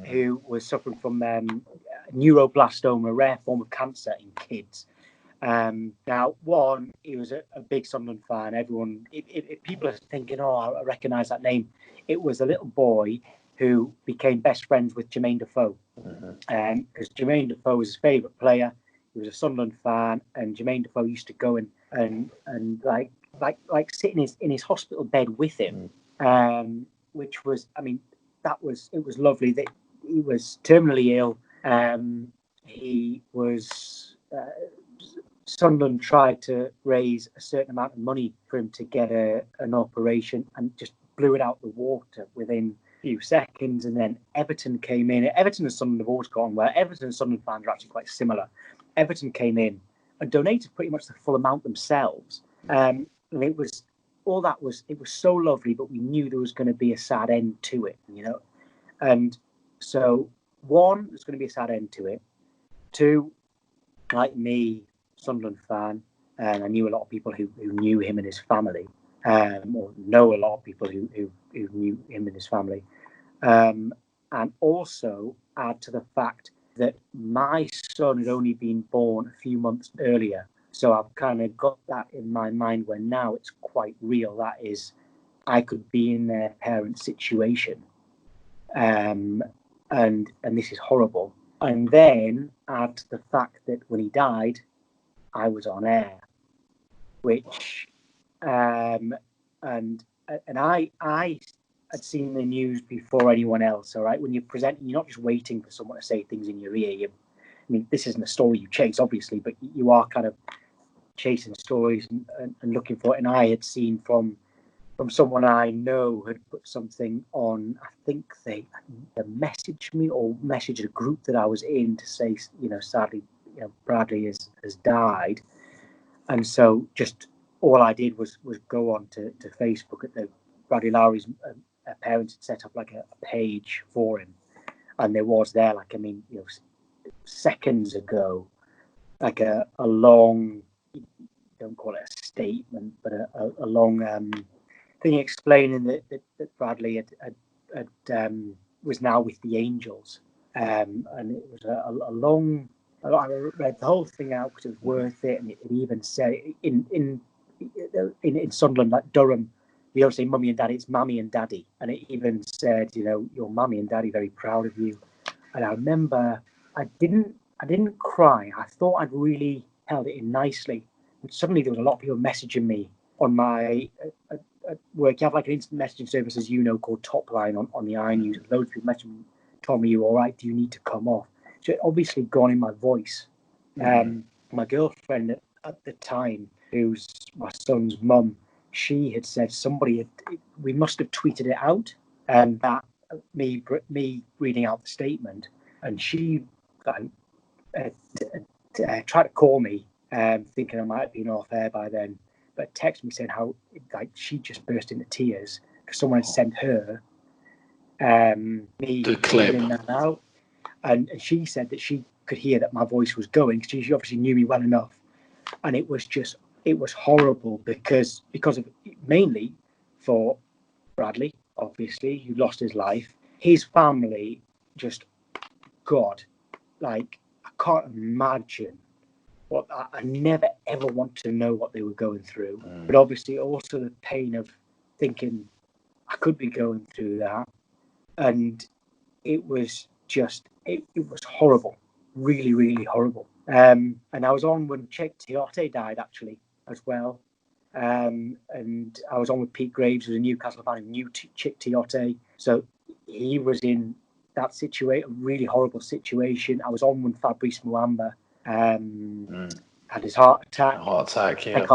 who was suffering from neuroblastoma, a rare form of cancer in kids. Now, he was a big Sunderland fan. Everyone, people are thinking, oh, I recognise that name. It was a little boy who became best friends with Jermaine Defoe. Because Jermaine Defoe was his favourite player. He was a Sunderland fan, and Jermaine Defoe used to go and like sit in his hospital bed with him, which was, I mean, it was lovely. That he was terminally ill. He was. Sunderland tried to raise a certain amount of money for him to get an operation, and just blew it out the water within a few seconds. And then Everton came in. Everton and Sunderland have always gone well. Everton and Sunderland fans are actually quite similar. Everton came in and donated pretty much the full amount themselves. And it was so lovely, but we knew there was going to be a sad end to it, you know. And so, one, there's going to be a sad end to it. Two, like me, Sunderland fan, and I knew a lot of people who knew him and his family, or know a lot of people who knew him and his family, and also add to the fact that my son had only been born a few months earlier, so I've kind of got that in my mind where now it's quite real. That is, I could be in their parents' situation, and this is horrible. And then add to the fact that when he died, I was on air, which and I had seen the news before anyone else. All right, when you're presenting, you're not just waiting for someone to say things in your ear. I mean, this isn't a story you chase, obviously, but you are kind of chasing stories and looking for it. And I had seen from someone I know had put something on. I think they messaged me or messaged a group that I was in to say, you know, sadly, you know, Bradley has died. And so just all I did was go on to Facebook at the Bradley Lowry's parents had set up like a page for him, and there was there, like, I mean, you know, seconds ago, like a long, don't call it a statement, but a long thing explaining that Bradley had was now with the Angels, and it was a long. I read the whole thing out because it was worth it, and it even said in Sunderland, like Durham, we don't say mummy and daddy, it's mammy and daddy, and it even said, you know, your mummy and daddy very proud of you. And I remember I didn't cry. I thought I'd really held it in nicely, and suddenly there was a lot of people messaging me on my at work. You have like an instant messaging service, as you know, called Topline on the iNews. Loads of people messaging me, told me, you all right? Do you need to come off? So it obviously gone in my voice. My girlfriend at the time, who's my son's mum, she had said we must have tweeted it out, and that me reading out the statement, and she tried to call me, thinking I might have been off air by then, but texted me saying how like she just burst into tears because someone had sent her me the clip that out. And she said that she could hear that my voice was going, because she obviously knew me well enough. And it was horrible because of, mainly for Bradley, obviously, who lost his life. His family, just, God, like, I can't imagine what, I never ever want to know what they were going through. But obviously also the pain of thinking I could be going through that. And it was just, it was horrible, really, really horrible. And I was on when Chick Tiote died, actually, as well. And I was on with Pete Graves, who's a Newcastle fan who knew Chick Tiote. So he was in that situation, a really horrible situation. I was on when Fabrice Muamba had his heart attack, yeah.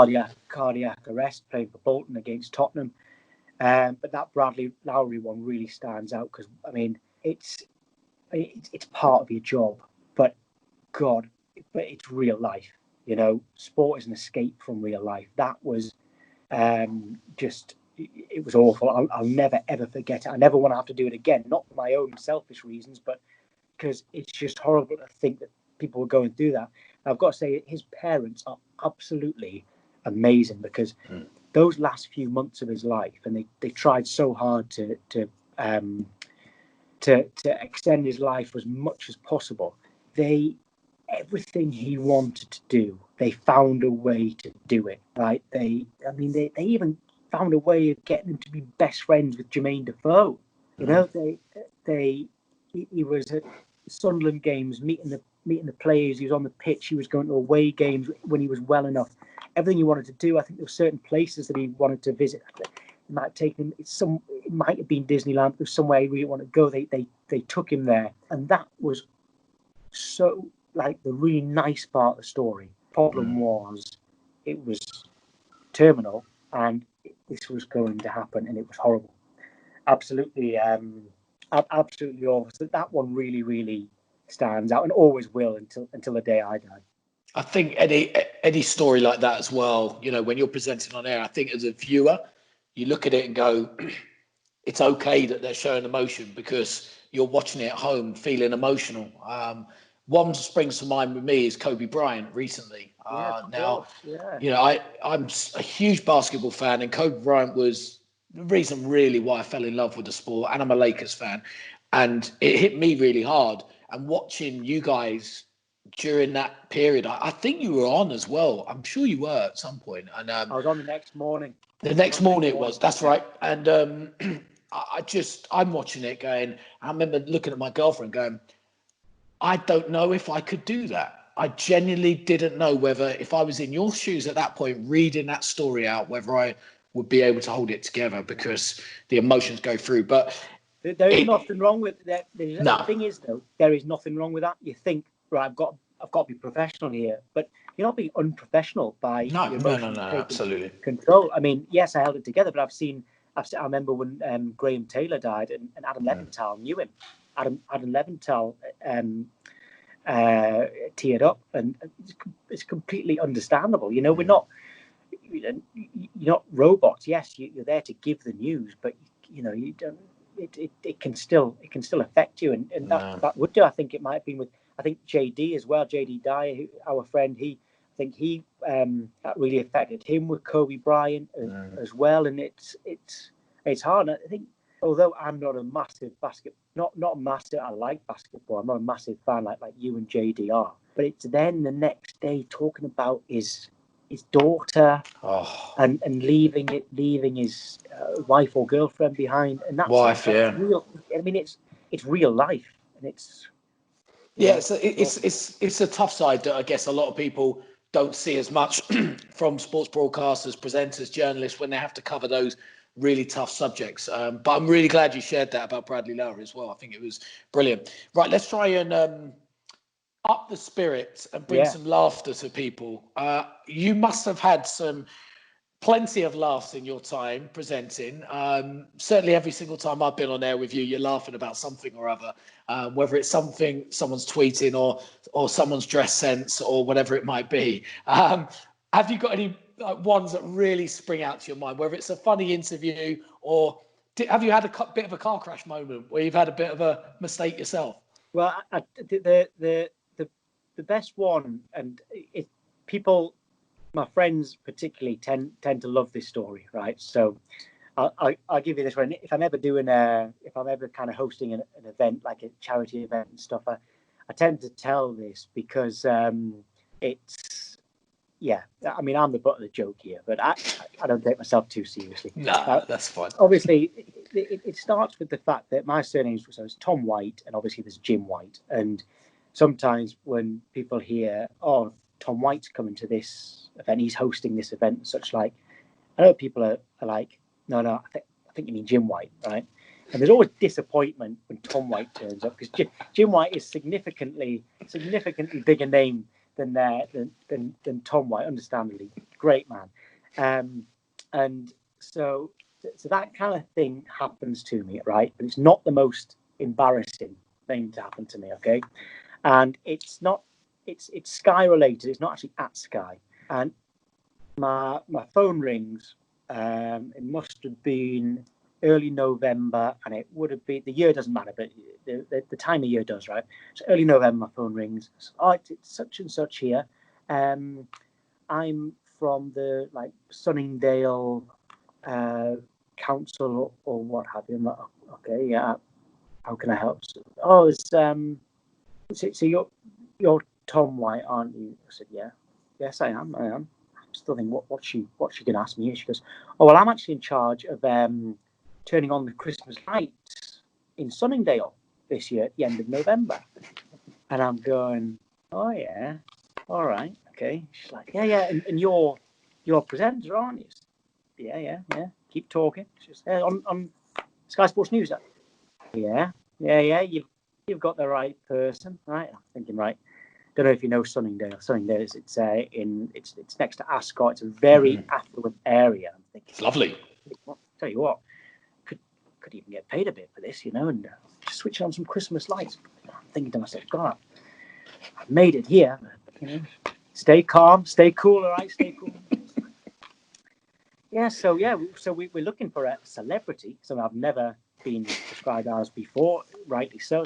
Cardiac arrest, playing for Bolton against Tottenham. But that Bradley Lowry one really stands out because, I mean, it's part of your job, but God, but it's real life. You know, sport is an escape from real life. That was just, it was awful. I'll never ever forget it. I never want to have to do it again, not for my own selfish reasons, but because it's just horrible to think that people were going through that. And I've got to say, his parents are absolutely amazing, because those last few months of his life, and they tried so hard to extend his life as much as possible. Everything he wanted to do, they found a way to do it. Right? They even found a way of getting him to be best friends with Jermaine Defoe. You know, he was at Sunderland games, meeting the players. He was on the pitch. He was going to away games when he was well enough. Everything he wanted to do. I think there were certain places that he wanted to visit. It might have taken him. It might have been Disneyland. There was somewhere he really wanted to go. They took him there, and that was so like the really nice part of the story. Problem was, it was terminal, and this was going to happen, and it was horrible. Absolutely, absolutely awful. So that one really, really stands out, and always will until the day I die. I think any story like that as well, you know, when you're presenting on air, I think as a viewer, you look at it and go, it's okay that they're showing emotion because you're watching it at home feeling emotional. One springs to mind with me is Kobe Bryant recently. You know, I'm a huge basketball fan, and Kobe Bryant was the reason really why I fell in love with the sport, and I'm a Lakers fan. And it hit me really hard. And watching you guys during that period, I think you were on as well. I'm sure you were at some point. And I was on the next morning. The next morning it was. That's right. And I'm watching it going. I remember looking at my girlfriend going, I don't know if I could do that. I genuinely didn't know whether, if I was in your shoes at that point, reading that story out, whether I would be able to hold it together because the emotions go through. But there is nothing wrong with that. The thing is, though, there is nothing wrong with that. You think, right, I've got to be professional here, but you're not being unprofessional by your emotions taking absolutely control. I mean, yes, I held it together, but I remember when Graham Taylor died and Adam Leventhal knew him. Adam Leventhal teared up, and it's completely understandable. You know, you're not robots. Yes, you're there to give the news, but you know, you don't. It can still affect you, and that would do. I think it might have been with JD as well. JD Dyer, our friend, that really affected him with Kobe Bryant as well, and it's hard. I think, although I'm not a massive not massive, I like basketball. I'm not a massive fan like you and JD are, but it's then the next day talking about his daughter and leaving his wife or girlfriend behind, and that's real. I mean, it's real life, and it's it's a tough side that I guess a lot of people don't see as much from sports broadcasters, presenters, journalists when they have to cover those really tough subjects. But I'm really glad you shared that about Bradley Lowery as well. I think it was brilliant. Right, let's try and up the spirits and bring some laughter to people. You must have had plenty of laughs in your time presenting. Certainly every single time I've been on air with you, you're laughing about something or other, whether it's something someone's tweeting or someone's dress sense or whatever it might be. Have you got any ones that really spring out to your mind, whether it's a funny interview or have you had a bit of a car crash moment where you've had a bit of a mistake yourself? Well, the best one, and people, my friends particularly tend to love this story, right? So I'll give you this one. If I'm ever kind of hosting an event, like a charity event and stuff, I tend to tell this because it's, I mean, I'm the butt of the joke here, but I don't take myself too seriously. No, that's fine. Obviously, it starts with the fact that my surname is Tom White, and obviously there's Jim White. And sometimes when people hear, oh, Tom White's coming to this event, he's hosting this event and such like, I know people are like, no, I think you mean Jim White, right? And there's always disappointment when Tom White turns up because Jim White is significantly bigger name than Tom White, understandably. Great man. And so that kind of thing happens to me, right? But it's not the most embarrassing thing to happen to me, okay? And it's Sky related. It's not actually at Sky. And my phone rings. It must have been early November, and it would have been, the year doesn't matter, but the time of year does, right? So early November, my phone rings. So, it's such and such here. I'm from the Sunningdale council or what have you. I'm like, okay, yeah. How can I help? So, it's so you're Tom White, aren't you? I said, yeah. Yes, I am. I still think what's she going to ask me? She goes, oh well, I'm actually in charge of turning on the Christmas lights in Sunningdale this year at the end of November. And I'm going, oh yeah, all right, okay. She's like, yeah, and you're a presenter, aren't you? Yeah. Keep talking. She's on Sky Sports News. Yeah. You've got the right person, right? I'm thinking, right. Don't know if you know Sunningdale. Sunningdale is it's next to Ascot. It's a very affluent area. I'm thinking, It's lovely. Tell you what, could even get paid a bit for this, and just switch on some Christmas lights. I'm thinking to myself, God, I've made it here. Stay calm, stay cool, all right, stay cool. So we're looking for a celebrity. So I've never been described as before, rightly so.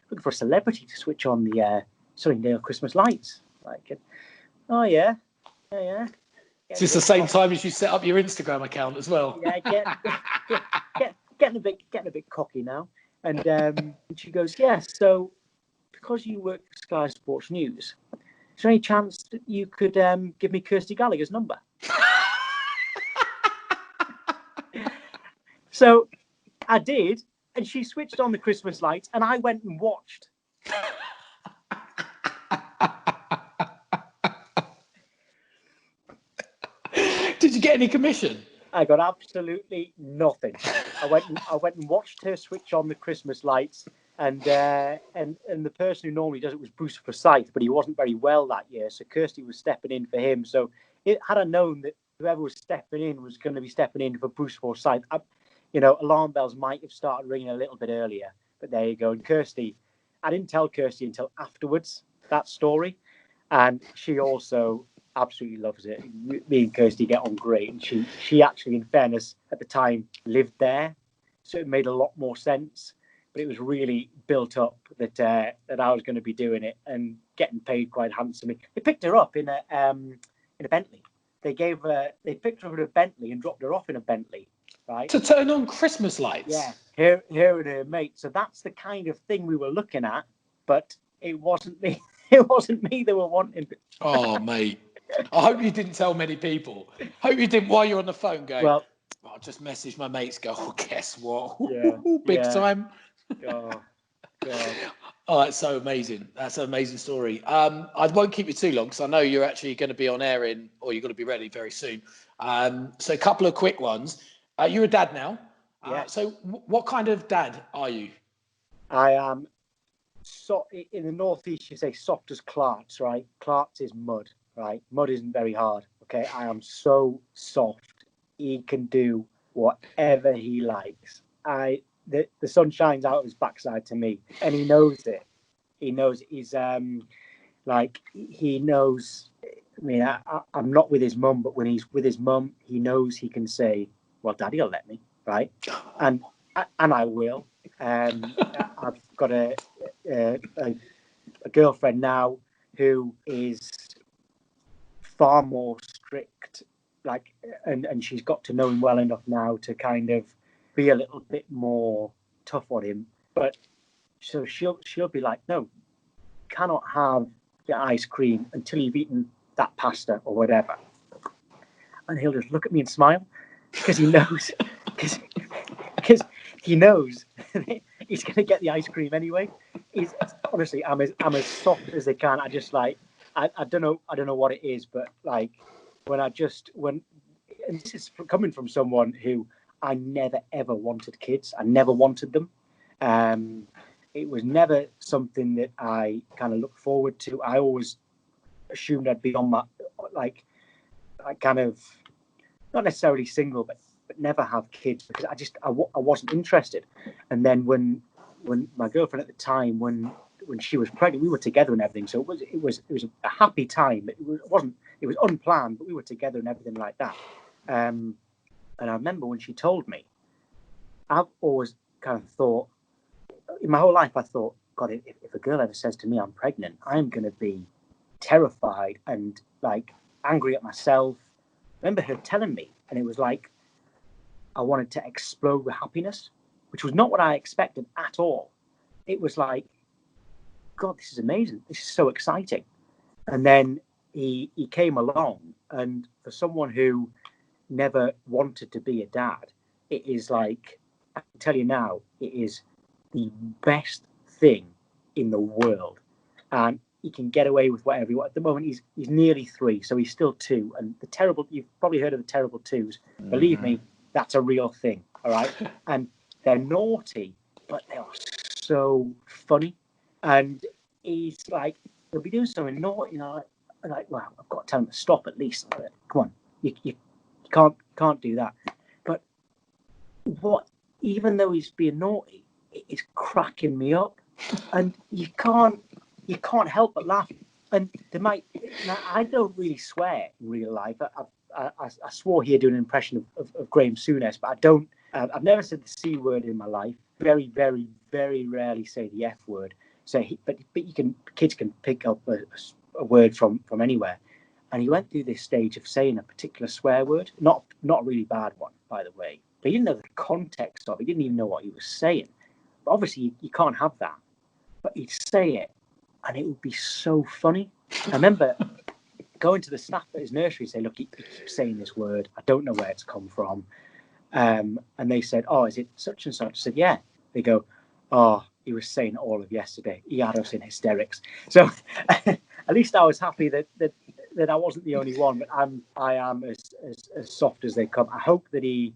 Looking for a celebrity to switch on the Sunningdale Christmas lights. Like, oh yeah. Is this the same time as you set up your Instagram account as well? Yeah, getting a bit cocky now. And she goes, so because you work for Sky Sports News, is there any chance that you could give me Kirsty Gallagher's number? So I did, and she switched on the Christmas lights, and I went and watched. Did you get any commission? I got absolutely nothing. I went and watched her switch on the Christmas lights, and the person who normally does it was Bruce Forsyth, but he wasn't very well that year, so Kirsty was stepping in for him. So had I known that whoever was stepping in was going to be stepping in for Bruce Forsyth, alarm bells might have started ringing a little bit earlier. But there you go. And Kirsty, I didn't tell Kirsty until afterwards that story, and she also absolutely loves it. Me and Kirsty get on great, and she actually, in fairness, at the time lived there, so it made a lot more sense. But it was really built up that I was going to be doing it and getting paid quite handsomely. They picked her up in a Bentley. They picked her up in a Bentley and dropped her off in a Bentley, right? To turn on Christmas lights. Yeah, her and her mate. So that's the kind of thing we were looking at, but it wasn't me. It wasn't me they were wanting. Oh, mate. I hope you didn't tell many people. Hope you didn't while you're on the phone going, well, I'll just message my mates, go, oh, guess what? Yeah, Big time. Oh, God. Oh, that's so amazing. That's an amazing story. I won't keep you too long because I know you're actually going to be on air or you're going to be ready very soon. So a couple of quick ones. You're a dad now. Yeah. So what kind of dad are you? I am, in the Northeast, you say soft as clarts, right? Clarts is mud, right? Mud isn't very hard, okay? I am so soft. He can do whatever he likes. The sun shines out of his backside to me, and he knows it. He knows he's he knows. I mean, I'm not with his mum, but when he's with his mum, he knows he can say, "Well, Daddy'll let me," right? And I will. I've got a girlfriend now who is far more strict, and she's got to know him well enough now to kind of be a little bit more tough on him. But so she'll be like, no, cannot have your ice cream until you've eaten that pasta or whatever. And he'll just look at me and smile because he knows because he knows he's going to get the ice cream anyway. Honestly, I'm as soft as they can. I just I don't know what it is, but like and this is coming from someone who I never ever wanted kids. I never wanted them. It was never something that I kind of looked forward to. I always assumed I'd be on my kind of not necessarily single, but never have kids because I wasn't interested. And then when my girlfriend at the time, when she was pregnant, we were together and everything. So it was a happy time. It was unplanned, but we were together and everything like that. And I remember when she told me, I've always kind of thought, in my whole life, I thought, God, if a girl ever says to me I'm pregnant, I'm going to be terrified and angry at myself. I remember her telling me, and it was like I wanted to explode with happiness, which was not what I expected at all. It was like, God, this is amazing. This is so exciting. And then he came along, and for someone who never wanted to be a dad, it is like, I can tell you now, it is the best thing in the world, and he can get away with whatever he wants. At the moment, he's nearly 3, so he's still 2. And the terrible, you've probably heard of the terrible twos. Believe me, that's a real thing. All right, and they're naughty, but they are so funny. And he's like, he'll be doing something naughty, well, I've got to tell him to stop at least. Come on, you can't do that. But even though he's being naughty, it's cracking me up, and you can't help but laugh. And I don't really swear in real life. I swore here doing an impression of Graeme Souness, but I don't. I've never said the C word in my life. Very, very, very rarely say the F word. So, but kids can pick up a word from anywhere. And he went through this stage of saying a particular swear word, not a really bad one, by the way. But he didn't know the context of it. He didn't even know what he was saying. But obviously, you can't have that. But he'd say it, and it would be so funny. I remember going to the staff at his nursery and say, look, he keeps saying this word. I don't know where it's come from. And they said, oh, is it such and such? I said, yeah. They go, oh, he was saying all of yesterday. He had us in hysterics. So at least I was happy that I wasn't the only one. But I am as soft as they come. I hope that he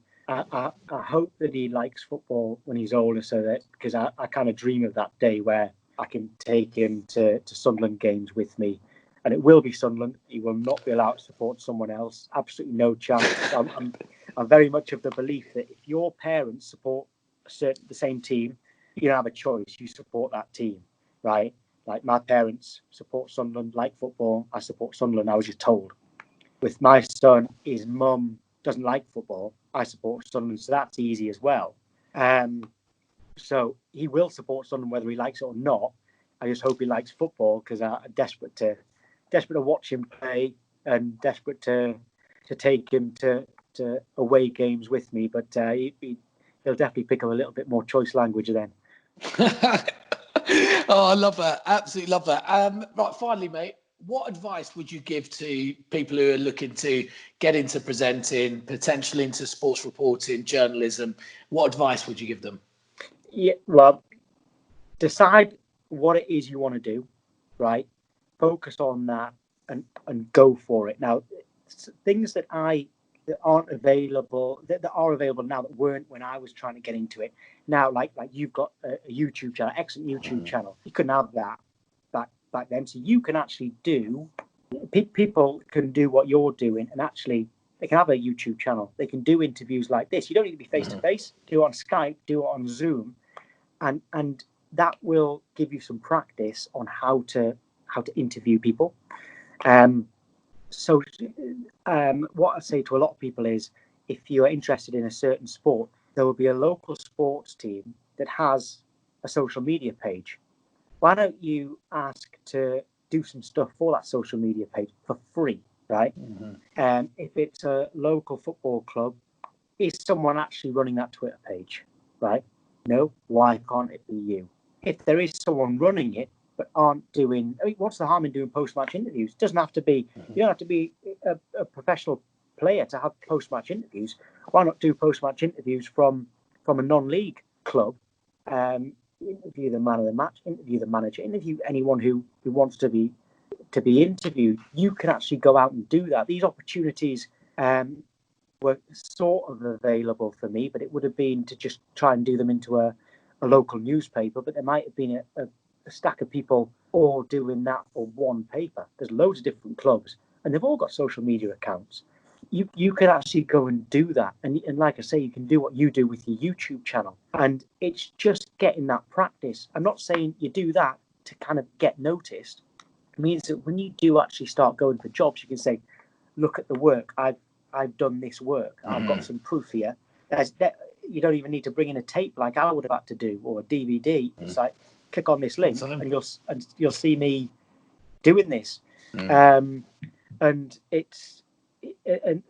likes football when he's older, so that because I kind of dream of that day where I can take him to Sunderland games with me, and it will be Sunderland. He will not be allowed to support someone else. Absolutely no chance. I'm very much of the belief that if your parents support the same team, you don't have a choice. You support that team, right? Like my parents support Sunderland, like football. I support Sunderland. I was just told. With my son, his mum doesn't like football. I support Sunderland, so that's easy as well. So he will support Sunderland whether he likes it or not. I just hope he likes football because I'm desperate to watch him play and desperate to take him to away games with me. But he'll definitely pick up a little bit more choice language then. Oh, I love that. Absolutely love that. Right, finally, mate, what advice would you give to people who are looking to get into presenting, potentially into sports reporting, journalism? What advice would you give them? Yeah, well, decide what it is you want to do, right? Focus on that and go for it. Now, things that aren't available, that are available now that weren't when I was trying to get into it. Now, like you've got a YouTube channel, excellent YouTube channel. You couldn't have that back then. So you can actually people can do what you're doing, and actually they can have a YouTube channel. They can do interviews like this. You don't need to be face to face. Do it on Skype, do it on Zoom, and that will give you some practice on how to interview people. So what I say to a lot of people is, if you are interested in a certain sport, there will be a local sports team that has a social media page. Why don't you ask to do some stuff for that social media page for free, right? If it's a local football club, is someone actually running that Twitter page, right? No, why can't it be you? If there is someone running it but aren't doing, what's the harm in doing post-match interviews? It doesn't have to be, you don't have to be a professional player to have post-match interviews. Why not do post-match interviews from a non-league club? Interview the man of the match, interview the manager, interview anyone who wants to be interviewed. You can actually go out and do that. These opportunities were sort of available for me, but it would have been to just try and do them into a local newspaper. But there might have been a stack of people all doing that for one paper. There's loads of different clubs, and they've all got social media accounts. You can actually go and do that, and like I say, you can do what you do with your YouTube channel, and it's just getting that practice. I'm not saying you do that to kind of get noticed. It means that when you do actually start going for jobs, you can say, look at the work I've done this work. I've got some proof here. You don't even need to bring in a tape like I would have had to do, or a DVD. It's like, click on this link and you'll see me doing this. And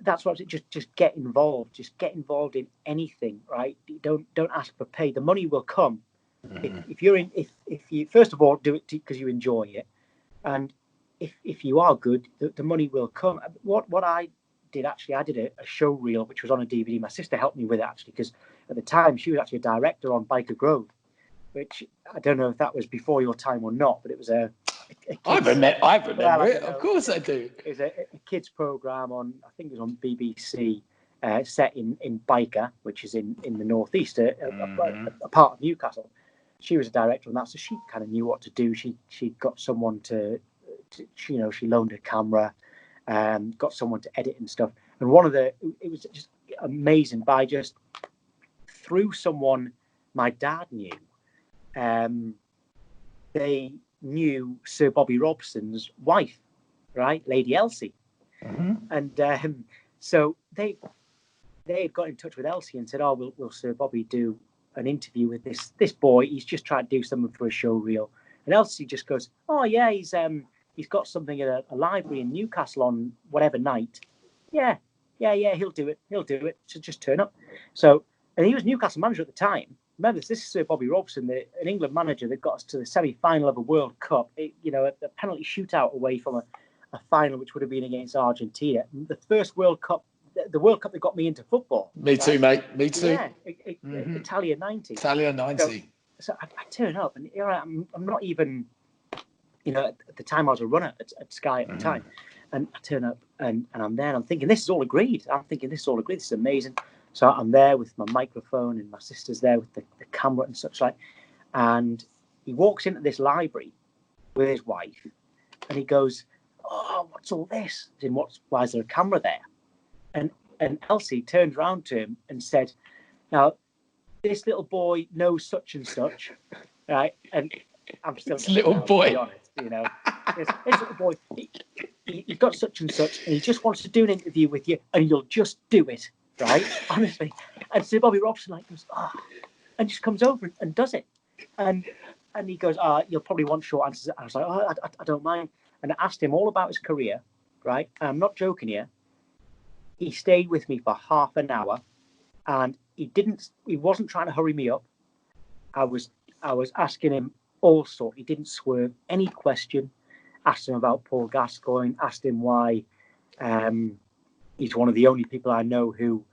that's what it just get involved. Just get involved in anything, right? Don't ask for pay. The money will come. If you first of all do it because you enjoy it, and if you are good, the money will come. What I did actually, I did a show reel which was on a DVD. My sister helped me with it actually, because at the time she was actually a director on Biker Grove, which I don't know if that was before your time or not, but it was a I remember it. Know, of course I do. It was a kids program on, I think it was on BBC, set in Byker, which is in the northeast, a part of Newcastle. She was a director on that, so she kind of knew what to do. She got someone to she loaned a camera, got someone to edit and stuff. And it was just amazing. By just through someone my dad knew, they knew Sir Bobby Robson's wife, right, Lady Elsie, and so they had got in touch with Elsie and said, "Oh, will Sir Bobby do an interview with this boy? He's just trying to do something for a show reel." And Elsie just goes, "Oh yeah, he's got something at a library in Newcastle on whatever night. Yeah, he'll do it. So just turn up." So, and he was Newcastle manager at the time. Remember, this is Sir Bobby Robson, an England manager that got us to the semi-final of a World Cup. A penalty shootout away from a final, which would have been against Argentina. The first World Cup, the World Cup that got me into football. Me too, mate. Me too. Yeah, Italia 90. Italia 90. So I turn up, and I'm not even, at the time I was a runner at Sky at the time, and I turn up and I'm there, and I'm thinking this is all agreed. This is amazing. So I'm there with my microphone, and my sister's there with the camera and such like. And he walks into this library with his wife, and he goes, "Oh, what's all this? Why is there a camera there?" And Elsie turned around to him and said, "Now, this little boy knows such and such, right?" And I'm still this little boy, to be honest, this little boy, he's got such and such, and he just wants to do an interview with you, and you'll just do it. Right, honestly. And Sir Bobby Robson goes, and just comes over and does it. And he goes, "You'll probably want short answers." I was like, I don't mind. And I asked him all about his career, right? And I'm not joking here. He stayed with me for half an hour, and he wasn't trying to hurry me up. I was asking him all sorts. He didn't swerve any question. Asked him about Paul Gascoigne, asked him why he's one of the only people I know who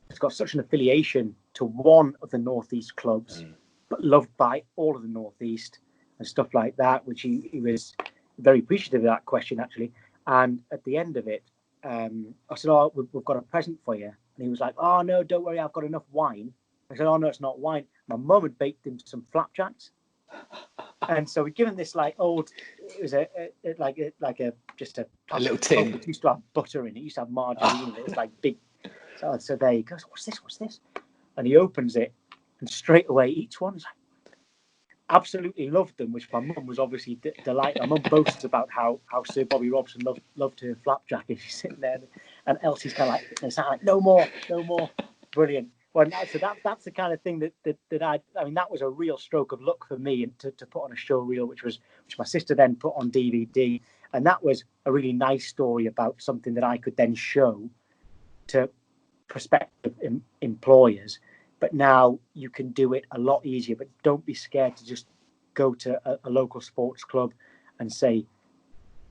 has got such an affiliation to one of the Northeast clubs, but loved by all of the Northeast and stuff like that, which he was very appreciative of that question, actually. And at the end of it, I said, "Oh, we've got a present for you." And he was like, "Oh, no, don't worry, I've got enough wine." I said, "Oh, no, it's not wine. My mum had baked him some flapjacks." And so we'd given this old, it was just a little tin. It used to have butter in it. It used to have margarine in it. It was big. So there he goes, "What's this? And he opens it, and straight away each one's absolutely loved them, which my mum was obviously delighted. My mum boasts about how Sir Bobby Robson loved her flapjack, and she's sitting there, and Elsie's kind of like, "No more." Brilliant. Well, so that's the kind of thing that that was a real stroke of luck for me, and to put on a show reel, which my sister then put on DVD, and that was a really nice story about something that I could then show to prospective employers. But now you can do it a lot easier. But don't be scared to just go to a local sports club and say,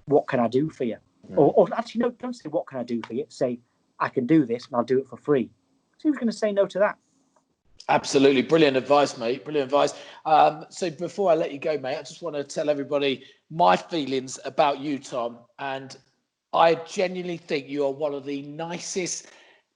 "What can I do for you?" Or actually, no, don't say, "What can I do for you?" Say, "I can do this, and I'll do it for free." So who's going to say no to that? Absolutely. Brilliant advice, mate. Brilliant advice. So before I let you go, mate, I just want to tell everybody my feelings about you, Tom. And I genuinely think you are one of the nicest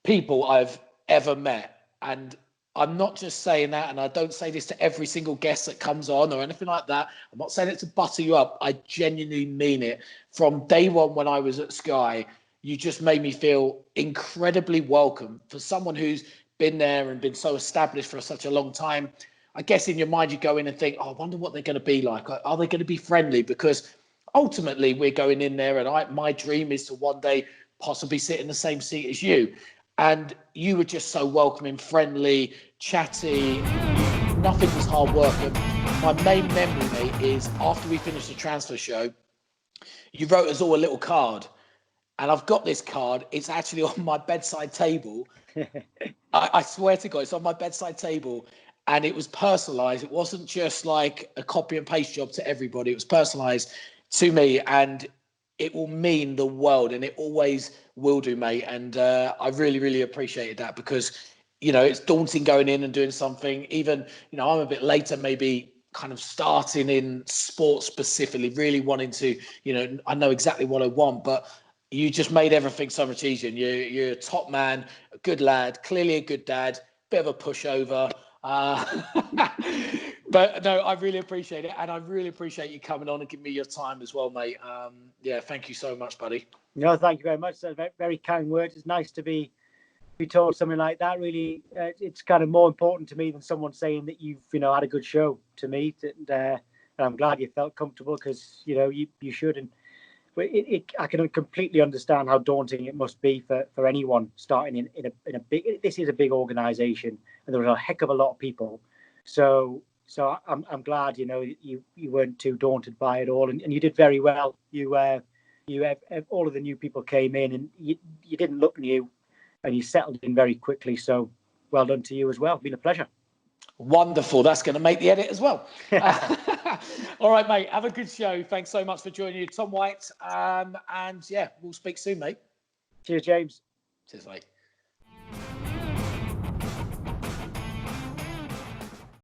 people I've ever met. And I'm not just saying that, and I don't say this to every single guest that comes on or anything like that. I'm not saying it to butter you up. I genuinely mean it. From day one when I was at Sky, you just made me feel incredibly welcome. For someone who's been there and been so established for such a long time, I guess in your mind you go in and think, "Oh, I wonder what they're going to be like. Are they going to be friendly?" Because ultimately we're going in there, and my dream is to one day possibly sit in the same seat as you. And you were just so welcoming, friendly, chatty. Nothing was hard work. And my main memory, mate, is after we finished the transfer show, you wrote us all a little card. And I've got this card. It's actually on my bedside table. I swear to God, it's on my bedside table. And it was personalised. It wasn't just like a copy and paste job to everybody. It was personalised to me. And it will mean the world. And it always will do, mate. And I really, really appreciated that, because, it's daunting going in and doing something. Even, I'm a bit later maybe kind of starting in sports specifically, really wanting to, I know exactly what I want, but you just made everything so much easier. And you're a top man, a good lad, clearly a good dad, bit of a pushover. But no, I really appreciate it. And I really appreciate you coming on and giving me your time as well, mate. Thank you so much, buddy. No, thank you very much. That's very, very kind words. It's nice to be told something like that. Really, it's kind of more important to me than someone saying that you've had a good show to me. And I'm glad you felt comfortable, because you should. And I can completely understand how daunting it must be for anyone starting in a big. This is a big organisation, and there are a heck of a lot of people. So I'm glad you weren't too daunted by it all, and you did very well. You all of the new people came in, and you didn't look new, and you settled in very quickly. So well done to you as well. It's been a pleasure. Wonderful. That's going to make the edit as well. All right, mate. Have a good show. Thanks so much for joining you, Tom White. And we'll speak soon, mate. Cheers, James. Cheers, mate.